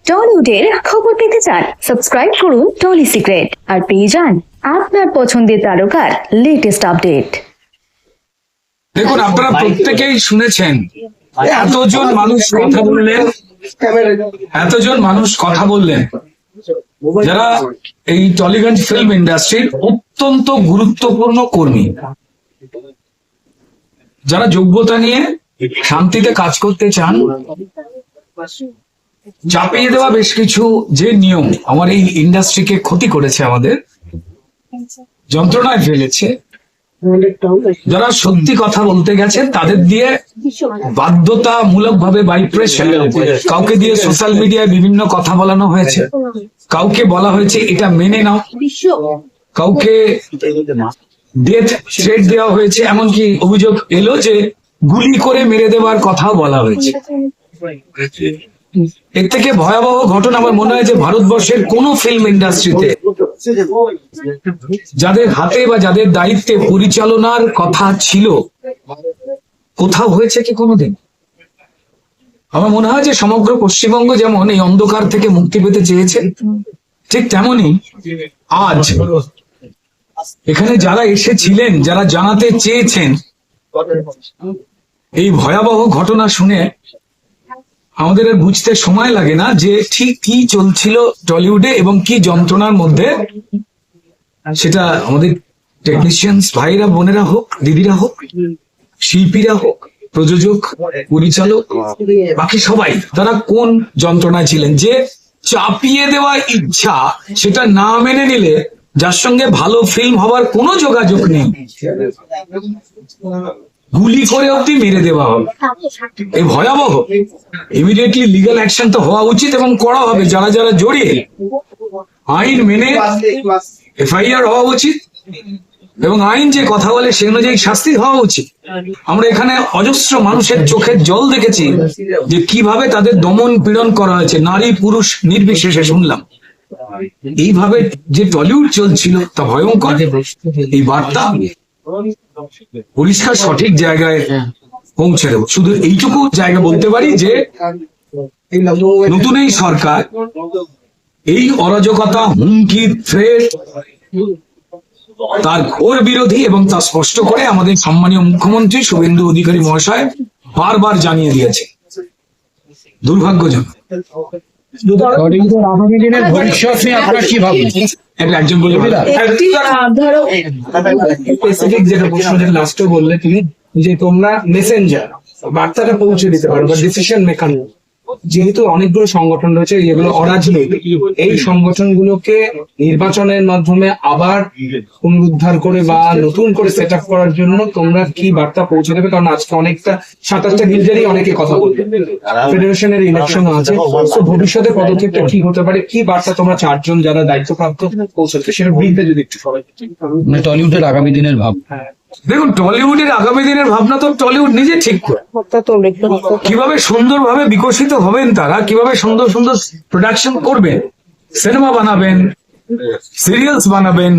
টলিউডের খবর পেতে চান সাবস্ক্রাইব করুন টলি সিক্রেট আর পেয়ে যান আপনার পছন্দের তারকার লেটেস্ট আপডেট। দেখুন, আপনারা প্রত্যেকেই শুনেছেন এতজন মানুষ কথা বললেন যারা এই টলিগঞ্জ ফিল্ম ইন্ডাস্ট্রির অত্যন্ত গুরুত্বপূর্ণ কর্মী, যারা যোগ্যতা নিয়ে শান্তিতে কাজ করতে চান। চাপিয়ে দেওয়া বেশ কিছু যে নিয়ম আমার এই ইন্ডাস্ট্রিকে ক্ষতি করেছে, আমাদের যন্ত্রণায় ফেলেছে। যারা সত্যি কথা বলতে গেছে তাদের দিয়ে বাধ্যতামূলক ভাবে বাই প্রেশার কাউকে দিয়ে সোশ্যাল মিডিয়ায় বিভিন্ন কথা বলানো হয়েছে, কাউকে বলা হয়েছে এটা মেনে নাও, কাউকে ডেথ থ্রেট দেওয়া হয়েছে, এমনকি অভিযোগ এলো যে গুলি করে মেরে দেওয়ার কথাও বলা হয়েছে। এর থেকে ভয়াবহ ঘটনা আমার মনে হয় যে ভারতবর্ষের কোন ফিল্ম ইন্ডাস্ট্রিতে যাদের হাতে বা যাদের দায়িত্বে পরিচালনার কথা ছিল কোথাও হয়েছে কি কোনোদিন? আমার মনে হয় যে সমগ্র পশ্চিমবঙ্গ যেমন এই অন্ধকার থেকে মুক্তি পেতে চেয়েছে, ঠিক তেমনি আজ এখানে যারা এসেছিলেন, যারা জানাতে চেয়েছেন, এই ভয়াবহ ঘটনা শুনে আমাদের আর বুঝতে সময় লাগে না যে ঠিক কি চলছিল টলিউডে এবং কি যন্ত্রণার মধ্যে। সেটা আমাদের টেকনিশিয়ানস ভাইরা বোনেরা হোক, দিদিরা হোক, শিল্পীরা হোক, প্রযোজক, পরিচালক, বাকি সবাই তারা কোন যন্ত্রণায় ছিলেন যে চাপিয়ে দেওয়া ইচ্ছা সেটা না মেনে নিলে যার সঙ্গে ভালো ফিল্ম হওয়ার কোনো যোগাযোগ নেই গুলি করে অব্দি মেরে দেওয়া হবে। এই ভয়াবহ, ইমিডিয়েটলি লিগ্যাল অ্যাকশন তো হওয়া উচিত এবং করা হবে। যারা যারা জড়িয়ে আইন মেনে এফআইআর হওয়া উচিত এবং আইন যে কথা বলে সে অনুযায়ী শাস্তি হওয়া উচিত। আমরা এখানে অজস্র মানুষের চোখের জল দেখেছি যে কিভাবে তাদের দমন পীড়ন করা হয়েছে, নারী পুরুষ নির্বিশেষে শুনলাম। এইভাবে যে টলিউড চলছিল তা ভয়ঙ্কর। এই বার্তা পরিষ্কার সঠিক জায়গায় পৌঁছে দেব। শুধু এইটুকু জায়গা বলতে পারি যে নতুন এই সরকার এই অরাজকতা, হুমকি, থ্রেট তার ঘোর বিরোধী এবং তা স্পষ্ট করে আমাদের সম্মানীয় মুখ্যমন্ত্রী শুভেন্দু অধিকারী মহাশয় বারবার জানিয়ে দিয়েছে। দুর্ভাগ্যজনক। আগামী দিনের ভবিষ্যৎ নিয়ে আপনার কি ভাবছেন? একজন বলে স্পেসিফিক যেটা প্রশ্ন লাস্টে বললে তুমি যে তোমরা মেসেঞ্জার বার্তাটা পৌঁছে দিতে পারো বা ডিসিশন মেকার, যেহেতু অনেকগুলো সংগঠন রয়েছে যেগুলো অরাজনৈতিক, এই সংগঠনগুলোকে নির্বাচনের মাধ্যমে আবার পুনরুদ্ধার করে বা নতুন করে সেট আপ করার জন্য তোমরা কি বার্তা পৌঁছে দেবে? কারণ আজকে অনেকটা 27টা গিল্ডেরই অনেকে কথা বলবে, ফেডারেশনের ইলেকশন আছে, তো ভবিষ্যতে পদক্ষেপটা কি হতে পারে, কি বার্তা তোমরা চারজন যারা দায়িত্বপ্রাপ্ত পৌঁছাতে, সেটা ব্রিফে যদি একটু সবাই টলিউডের আগামী দিনের ভাব। দেখুন, টলিউডের আগামী দিনের ভাবনা তো টলিউড নিজে ঠিক করে কিভাবে সুন্দরভাবে বিকশিত হবেন, তারা কিভাবে সুন্দর সুন্দর প্রোডাকশন করবেন, সিনেমা বানাবেন, সিরিয়ালস বানাবেন,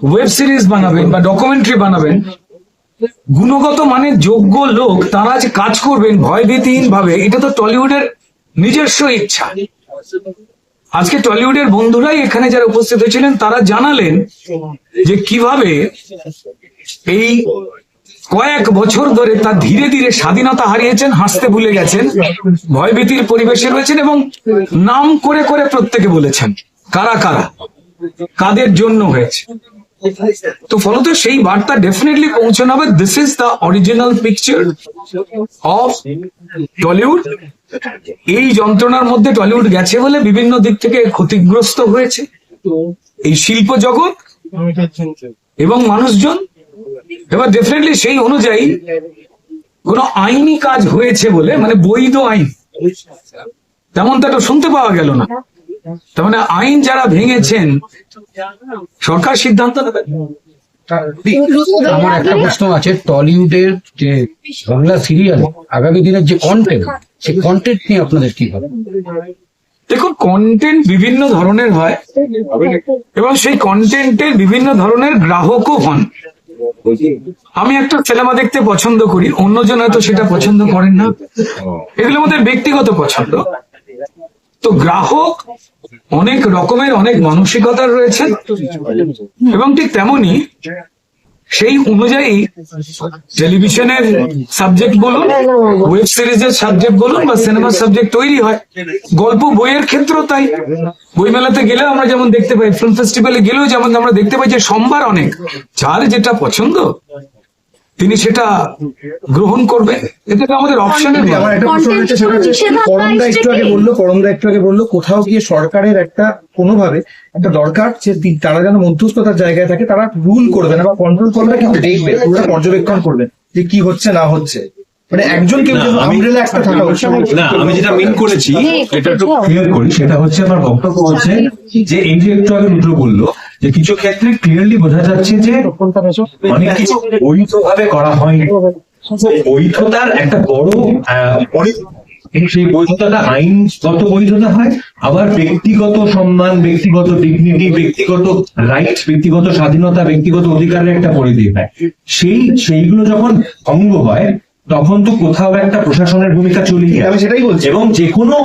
ওয়েব সিরিজ বানাবেন বা ডকুমেন্টারি বানাবেন। গুণগত মানের যোগ্য লোক তারা যে কাজ করবেন ভয়ভীতিহীন ভাবে, এটা তো টলিউডের নিজস্ব ইচ্ছা। আজকে টলিউডের বন্ধুরাই এখানে যারা উপস্থিত হয়েছিলেন তারা জানালেন যে কিভাবে এই কয়েক বছর ধরে তা ধীরে ধীরে স্বাধীনতা হারিয়েছেন, হাসতে ভুলে গেছেন, ভয়ভীতির পরিবেশে রয়েছেন এবং নাম করে করে প্রত্যেকে বলেছেন কারা কারা কাদের জন্য হয়েছে। তো ফলত সেই বার্তা ডেফিনেটলি পৌঁছানো হবে। This is the original picture of Tollywood. এই যন্ত্রণার মধ্যে টলিউড গেছে বলে বিভিন্ন দিক থেকে ক্ষতিগ্রস্ত হয়েছে এই শিল্প জগৎ এবং মানুষজন। এবার ডেফিনেটলি সেই অনুযায়ী কোন আইনি কাজ হয়েছে বলে, মানে বৈধ আইন তেমনটা তো শুনতে পাওয়া গেল না। তার মানে আইন যারা ভেঙেছেন সরকার সিদ্ধান্ত নেবে। আমার একটা প্রশ্ন আছে, টলিউডের যে বাংলা সিরিয়াল আগামী দিনের যে কন্টেন্ট, সেই কন্টেন্ট নিয়ে আপনাদের কি ভাবে? দেখুন, কন্টেন্ট বিভিন্ন ধরনের হয় এবং সেই কন্টেন্টের বিভিন্ন ধরনের গ্রাহকও হন। আমি একটা সিনেমা দেখতে পছন্দ করি, অন্যজন হয়তো সেটা পছন্দ করেন না, এগুলো আমাদের ব্যক্তিগত পছন্দ। তো তো গ্রাহক অনেক রকমের অনেক মানসিকতার রয়েছেন, এবং ঠিক তেমনি সেই অনুযায়ী টেলিভিশনের সাবজেক্ট বলুন, ওয়েব সিরিজের সাবজেক্ট বলুন বা সিনেমার সাবজেক্ট তৈরি হয়। গল্প বইয়ের ক্ষেত্রেও তাই। বইমেলাতে গেলেও আমরা যেমন দেখতে পাই, ফিল্ম ফেস্টিভ্যালে গেলেও যেমন আমরা দেখতে পাই যে সম্ভার অনেক, যার যেটা পছন্দ তিনি সেটা গ্রহণ করবে। এটা তো আমাদের অপশনের আমার একটা প্রশ্ন রয়েছে, সেটা হচ্ছে পরমদা একটু আগে বললো কোথাও গিয়ে সরকারের একটা কোনোভাবে একটা দরকার যে তারা যেন মধ্যস্থতার জায়গায় থাকে, তারা রুল করবে না বা কন্ট্রোল করবে, কিন্তু দেখবে, পুরো পর্যবেক্ষণ করবে যে কি হচ্ছে না হচ্ছে, মানে একজন কেউ আমব্রেলা একটা থাকা হচ্ছে না। আমি যেটা মিন করেছি এটা একটু ক্লিয়ার করি, সেটা হচ্ছে আমার বক্তব্য হচ্ছে যে এই যে একটু আগে রুদ্র বললো যে কিছু ক্ষেত্রে ক্লিয়ারলি বোঝা যাচ্ছে যে অনেক কিছু বৈধভাবে করা হয়নি। বৈধতার একটা বড় সেই বৈধতাটা আইনগত বৈধতা হয়, আবার ব্যক্তিগত সম্মান, ব্যক্তিগত ডিগনিটি, ব্যক্তিগত রাইট, ব্যক্তিগত স্বাধীনতা, ব্যক্তিগত অধিকারের একটা পরিধি হয়। সেইগুলো যখন ভঙ্গ হয় তখন তো কোথাও একটা প্রশাসনের ভূমিকা চলে যায়। আমি সেটাই বলছি। এবং যে কোনো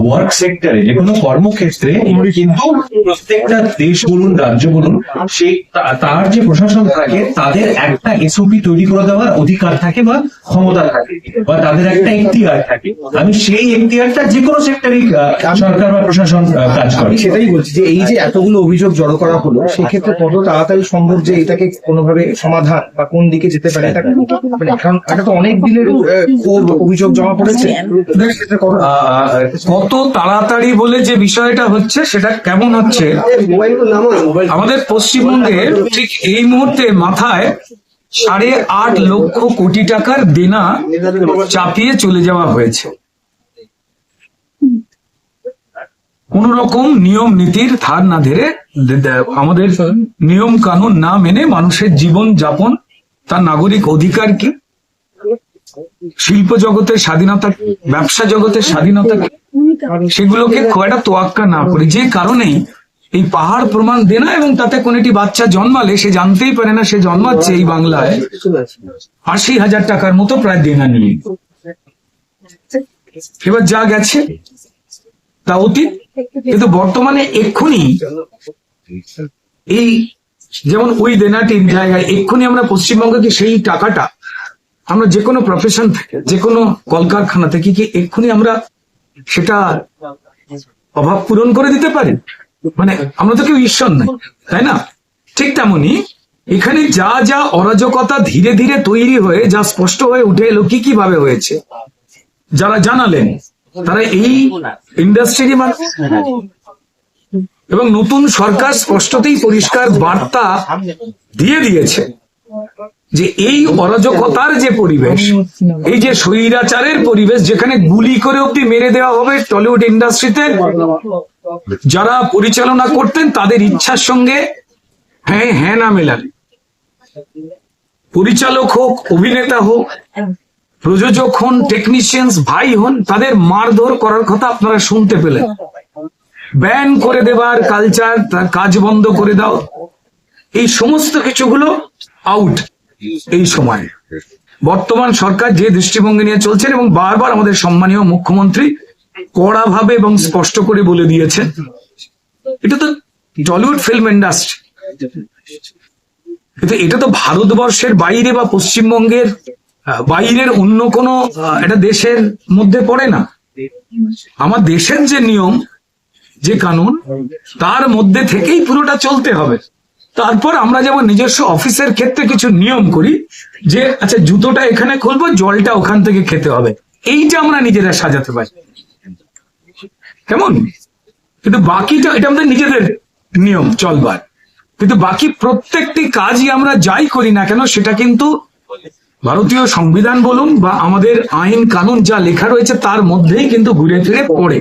ওয়ার্ক সেক্টরে, যে কোনো কর্মক্ষেত্রে কিন্তু প্রত্যেকটা দেশ বলুন, রাজ্য বলুন, সেই তার যে প্রশাসন থাকে তাদের একটা এসওপি তৈরি করে দেওয়ার অধিকার থাকে বা ক্ষমতা থাকে, বা তাদের একটা এখতিয়ার থাকে। আমি সেই এখতিয়ারটা যে কোনো সেক্টরেই সরকার বা প্রশাসন কাজ করে। আমি সেটাই বলছি যে এই যে এতগুলো অভিযোগ জড়ো করা হলো, সেক্ষেত্রে কত তাড়াতাড়ি সম্ভব যে এটাকে কোনোভাবে সমাধান বা কোন দিকে যেতে পারে, এটা মানে কারণ এটা তো অনেক দিনের অভিযোগ জমা পড়েছে, সেটা কত তাড়াতাড়ি বলে যে বিষয়টা হচ্ছে, সেটা কেমন হচ্ছে আমাদের পশ্চিমবঙ্গে ঠিক এই মুহূর্তে মাথায় 8.5 লক্ষ কোটি টাকার দেনা চাপিয়ে চলে যাওয়া হয়েছে। কোন রকম নিয়ম নীতির ধার না ধরে, আমাদের নিয়ম কানুন না মেনে মানুষের জীবন যাপন, তার নাগরিক অধিকার কি, শিল্প জগতের স্বাধীনতা, ব্যবসা জগতের স্বাধীনতা, সেগুলোকে খুব একটা তোয়াক্কা না করে, যে কারণেই এই পাহাড় প্রমাণ দেনা, এবং তাতে কোন একটি বাচ্চা জন্মালে সে জানতেই পারে না সে জন্মাচ্ছে এই বাংলায় 80,000 টাকার মতো প্রায় দেনা নিয়ে। এবার যা গেছে তা অতীত, কিন্তু বর্তমানে এক্ষুনি এই যেমন ওই দেনাটির জায়গায় এক্ষুনি আমরা পশ্চিমবঙ্গকে সেই টাকাটা আমরা যে কোনো প্রফেশন থেকে, যে কোনো কলকারখানা থেকে কি এক্ষুনি আমরা সেটা অভাব পূরণ করে দিতে পারি? মানে আমরা তো কেউ ঈশ্বর নাই, তাই না? ঠিক তেমনি এখানে যা যা অরাজকতা ধীরে ধীরে তৈরি হয়ে যা স্পষ্ট হয়ে উঠে এলো কি কিভাবে হয়েছে, যারা জানালেন তারা এই ইন্ডাস্ট্রির মানুষ, এবং নতুন সরকার স্পষ্টতেই পরিষ্কার বার্তা দিয়ে দিয়েছে যে এই অরাজকতার যে পরিবেশ, এই যে স্বৈরাচারের পরিবেশ, যেখানে গুলি করে অব্দি মেরে দেওয়া হবে টলিউড ইন্ডাস্ট্রিতে যারা পরিচালনা করতেন তাদের ইচ্ছার সঙ্গে হ্যাঁ হ্যাঁ না মেলালে, পরিচালক হোক, অভিনেতা হোক, প্রযোজক হন, টেকনিশিয়ানস ভাই হন, তাদের মারধর করার কথা আপনারা শুনতে পেলেন। ব্যান করে দেবার কালচার, তার কাজ বন্ধ করে দাও, এই সমস্ত কিছুগুলো আউট। এই সময় বর্তমান সরকার যে দৃষ্টিভঙ্গি নিয়ে চলছেন, এবং বারবার আমাদের সম্মানীয় মুখ্যমন্ত্রী কড়াভাবে এবং স্পষ্ট করে বলে দিয়েছেন, এটা তো টলিউড ফিল্ম ইন্ডাস্ট্রি, কিন্তু এটা তো ভারতবর্ষের বাইরে বা পশ্চিমবঙ্গের বাইরের অন্য কোনো একটা দেশের মধ্যে পড়ে না। আমার দেশের যে নিয়ম, যে কানুন, তার মধ্যে থেকেই পুরোটা চলতে হবে। তারপর আমরা যেমন নিজস্ব অফিসের ক্ষেত্রে কিছু নিয়ম করি যে আচ্ছা জুতোটা এখানে খুলবো, জলটা ওখান থেকে খেতে হবে, এইটা আমরা নিজেরা সাজাতে পারি, কেমন? কিন্তু বাকিটা এটা আমাদের নিজেদের নিয়ম চলবার, কিন্তু বাকি প্রত্যেকটি কাজই আমরা যাই করি না কেন সেটা কিন্তু ভারতীয় সংবিধান বলুন বা আমাদের আইন কানুন যা লেখা রয়েছে তার মধ্যেই কিন্তু ঘুরে ফিরে পড়ে।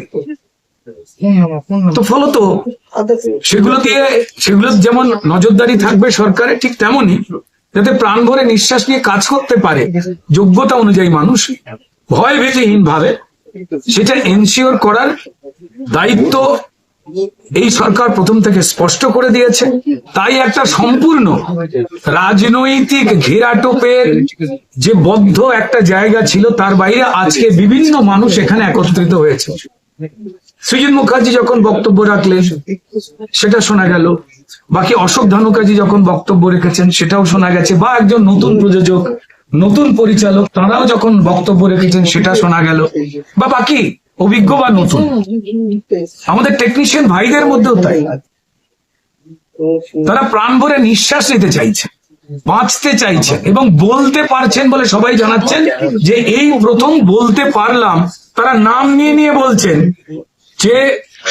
তো ফলত সেগুলো যেমন নজরদারি থাকবে সরকারের, ঠিক তেমনি যাতে প্রাণ ভরে নিঃশ্বাস নিয়ে কাজ করতে পারে যোগ্যতা অনুযায়ী মানুষ ভয় ভীতিহীন ভাবে, সেটা এনশিওর করার দায়িত্ব এই সরকার প্রথম থেকে স্পষ্ট করে দিয়েছে। তাই একটা সম্পূর্ণ রাজনৈতিক ঘেরাটোপের যে বদ্ধ একটা জায়গা ছিল, তার বাইরে আজকে বিভিন্ন মানুষ এখানে একত্রিত হয়েছে। সৃজিত মুখার্জি যখন বক্তব্য রাখলেন সেটা শোনা গেল, বাকি অশোক ধানুকাজি যখন বক্তব্য রেখেছেন সেটাও শোনা গেছে, বা একজন নতুন প্রযোজক, নতুন পরিচালক তারাও যখন বক্তব্য রেখেছেন সেটা শোনা গেল, বা বাকি অভিজ্ঞ বা নতুন আমাদের টেকনিশিয়ান ভাইদের মধ্যেও তাই। তারা প্রাণ ভরে নিঃশ্বাস নিতে চাইছে, বাঁচতে চাইছেন এবং বলতে পারছেন বলে সবাই জানাচ্ছেন যে এই প্রথম বলতে পারলাম। তারা নাম নিয়ে নিয়ে বলছেন যে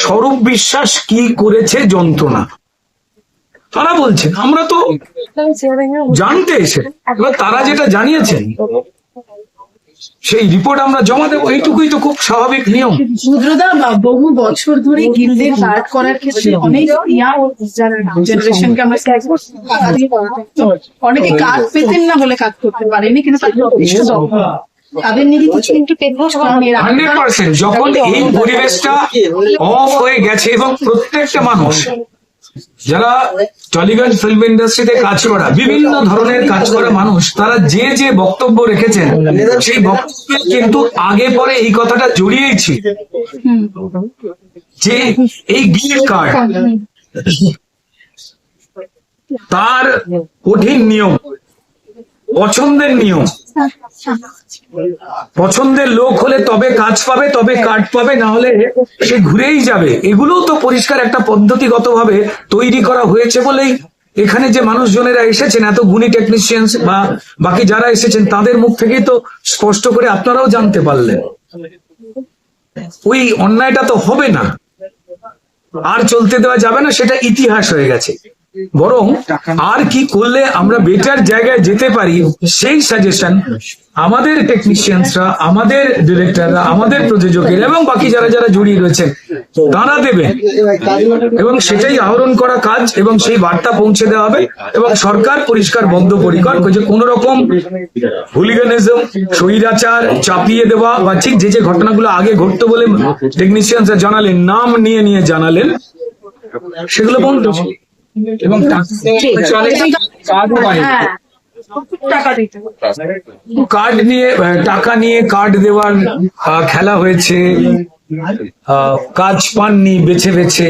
স্বরূপ বিশ্বাস কি করেছে যন্ত্রণা, তারা বলছেন। আমরা তো জানতে এসে এবার তারা যেটা জানিয়েছেন সেই রিপোর্ট আমরা জমা দেবো, এইটুকুই তো খুব স্বাভাবিক নিয়ম। রুদ্রদা, বহু বছর ধরে গিল্ডে কাজ করার ক্ষেত্রে অনেক জেনারেশনকে আমরা অনেকে কাজ পেতেন না বলে কাজ করতে পারেনি, কিন্তু তাদের নিয়ে কিছু একটু 100% যখন এই পরিবেশটা অফ হয়ে গেছে এবং প্রত্যেকটা মানুষ যারা টলিগঞ্জ ফিল্ম ইন্ডাস্ট্রিতে কাজ করা, বিভিন্ন ধরনের কাজ করা মানুষ, তারা যে যে বক্তব্য রেখেছেন সেই বক্তব্যে কিন্তু আগে পরে এই কথাটা জড়িয়েছি যে এই গিল্ড কার্ড তার কঠিন নিয়ম, পছন্দের নিয়ম, পছন্দের লোক হলে তবে কাজ পাবে, তবে কার্ড পাবে, না হলে সে ঘুরেই যাবে। এগুলোও তো পরিষ্কার একটা পদ্ধতিগতভাবে তৈরি করা হয়েছে বলেই এখানে যে মানুষজনেরা এসেছেন, এত গুণী টেকনিশিয়ানস বা বাকি যারা এসেছেন তাদের মুখ থেকেই তো স্পষ্ট করে আপনারাও জানতে পারলেন। ওই অন্যায়টা তো হবে না, আর চলতে দেওয়া যাবে না, সেটা ইতিহাস হয়ে গেছে। বরং আর কি করলে আমরা বেটার জায়গায় যেতে পারি সেই সাজেশন আমাদের টেকনিশিয়ানসরা, আমাদের ডিরেক্টররা, আমাদের প্রযোজকেরা এবং বাকি যারা যারা জড়িয়ে রয়েছেন তারা দেবেন, এবং সেটাই আহরণ করা কাজ এবং সেই বার্তা পৌঁছে দেওয়া হবে। এবং সরকার পরিষ্কার বদ্ধপরিকর যে কোন রকম হুলিগানিজম, স্বৈরাচার চাপিয়ে দেওয়া বা ঠিক যে যে ঘটনাগুলো আগে ঘটতো বলে টেকনিশিয়ানসরা জানালেন, নাম নিয়ে নিয়ে জানালেন, সেগুলো বন্ধ এবং কার্ড নিয়ে টাকা নিয়ে কার্ড দেওয়ার খেলা হয়েছে। কাজ পাননি বেছে বেছে,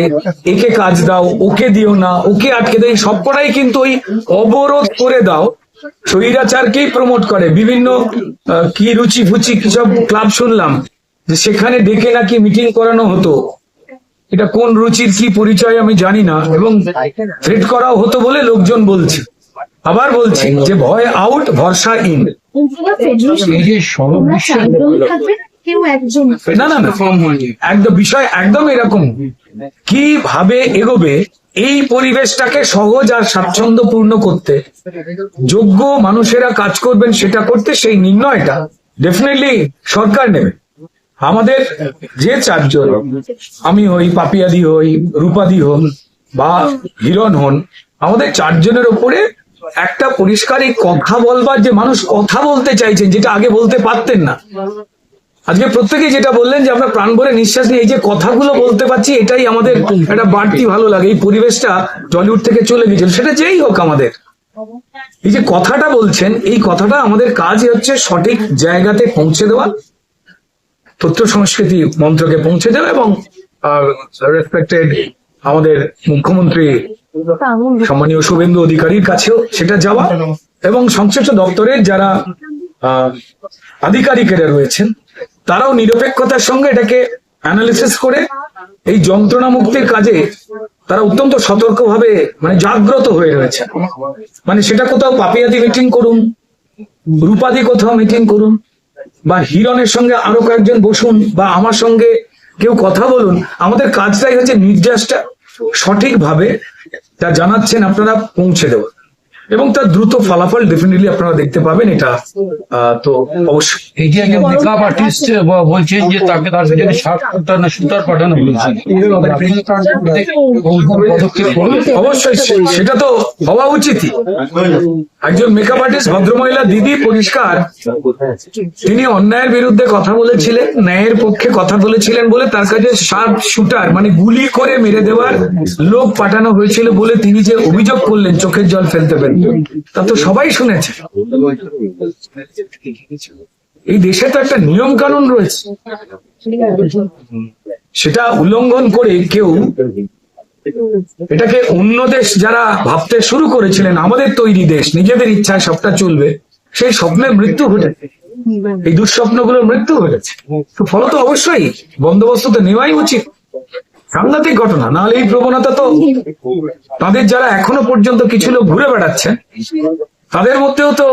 একে কাজ দাও, ওকে দিও না, ওকে আটকে দেয়, সবকটাই কিন্তু ওই অবরোধ করে দাও স্বৈরাচারকেই প্রমোট করে। বিভিন্ন কি রুচি ফুচি কি সব ক্লাব শুনলাম যে সেখানে ডেকে নাকি মিটিং করানো হতো, এটা কোন রুচির কি পরিচয় আমি জানি না, এবং থ্রেট করাও হতো বলে লোকজন বলছে। আবার বলছি যে ভয় আউট, ভরসা ইন। এই যে স্বরূপ বিশ্বাস না না না, একদম বিষয় একদম এরকম, কিভাবে এগোবে এই পরিবেশটাকে সহজ আর স্বাচ্ছন্দ্যপূর্ণ করতে, যোগ্য মানুষেরা কাজ করবেন সেটা করতে, সেই নির্ণয়টা ডেফিনেটলি সরকার নেবে। আমাদের যে চারজন, আমি হই, পাপিয়াদি হই, রূপাদি হন বা হিরণ হন, আমাদের চারজনের ওপরে একটা পরিষ্কার এই কথা বলবার, যে মানুষ কথা বলতে চাইছেন যেটা আগে বলতে পারতেন না, আজকে প্রত্যেকেই যেটা বললেন যে আমরা প্রাণ ভরে নিঃশ্বাস নিয়ে এই যে কথাগুলো বলতে পারছি, এটাই আমাদের একটা বাড়তি ভালো লাগে। এই পরিবেশটা টলিউড থেকে চলে গেছিল, সেটা যেই হোক, আমাদের এই যে কথাটা বলছেন, এই কথাটা আমাদের কাজই হচ্ছে সঠিক জায়গাতে পৌঁছে দেওয়া, তথ্য সংস্কৃতি মন্ত্রকে পৌঁছে দেওয়া, এবং রেসপেক্টেড আমাদের মুখ্যমন্ত্রী সম্মানীয় শুভেন্দু অধিকারীর কাছেও সেটা যাওয়া, এবং সংশ্লিষ্ট দপ্তরের যারা আধিকারিকেরা রয়েছেন তারাও নিরপেক্ষতার সঙ্গে এটাকে অ্যানালিসিস করে এই যন্ত্রণা মুক্তির কাজে তারা অত্যন্ত সতর্কভাবে মানে জাগ্রত হয়ে রয়েছে। মানে সেটা কোথাও পাপিয়াদি মিটিং করুন, রূপাদি কোথাও মিটিং করুন, বা হিরণের সঙ্গে আরো কয়েকজন বসুন, বা আমার সঙ্গে কেউ কথা বলুন, আমাদের কাজটাই হচ্ছে নির্দেশটা সঠিকভাবে যা জানাচ্ছেন আপনারা পৌঁছে দেওয়া, এবং তার দ্রুত ফলাফল ডেফিনেটলি আপনারা দেখতে পাবেন। এটা তো অবশ্যই। এই যে একজন মেকআপ আর্টিস্ট বলছেন যে তাকে তার জন্য শার্ট না সুতার পাঠানো বলছেন, অবশ্যই সেটা তো হওয়া উচিতই। একজন মেকআপ আর্টিস্ট ভদ্রমহিলা দিদি পরিষ্কার, তিনি অন্যায়ের বিরুদ্ধে কথা বলেছিলেন, ন্যায়ের পক্ষে কথা বলেছিলেন বলে তার কাছে শার্প শুটার মানে গুলি করে মেরে দেওয়ার লোক পাঠানো হয়েছিল বলে তিনি যে অভিযোগ করলেন, চোখের জল ফেলতে পারেন, তা তো সবাই শুনেছে। এই দেশে তো একটা নিয়ম কানুন রয়েছে। সেটা উল্লঙ্ঘন করে কেউ এটাকে অন্য দেশ যারা ভাবতে শুরু করেছিলেন আমাদের তৈরি দেশ, নিজেদের ইচ্ছায় সবটা চলবে, সেই স্বপ্নের মৃত্যু ঘটেছে, এই দুঃস্বপ্নগুলোর মৃত্যু ঘটেছে। তো ফলত অবশ্যই বন্দোবস্ত তো নেওয়াই উচিত। সাংঘাতিক ঘটনা, নাহলে এই প্রবণতা তো তাদের যারা এখনো পর্যন্ত কিছু লোক ঘুরে বেড়াচ্ছেন তাদের মধ্যেও তো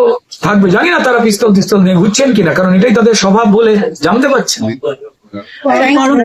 থাকবে। জানি না তারা পিস্তল টিস্তল নিয়ে ঘুরছেন কিনা, কারণ এটাই তাদের স্বভাব বলে জানতে পারছেন।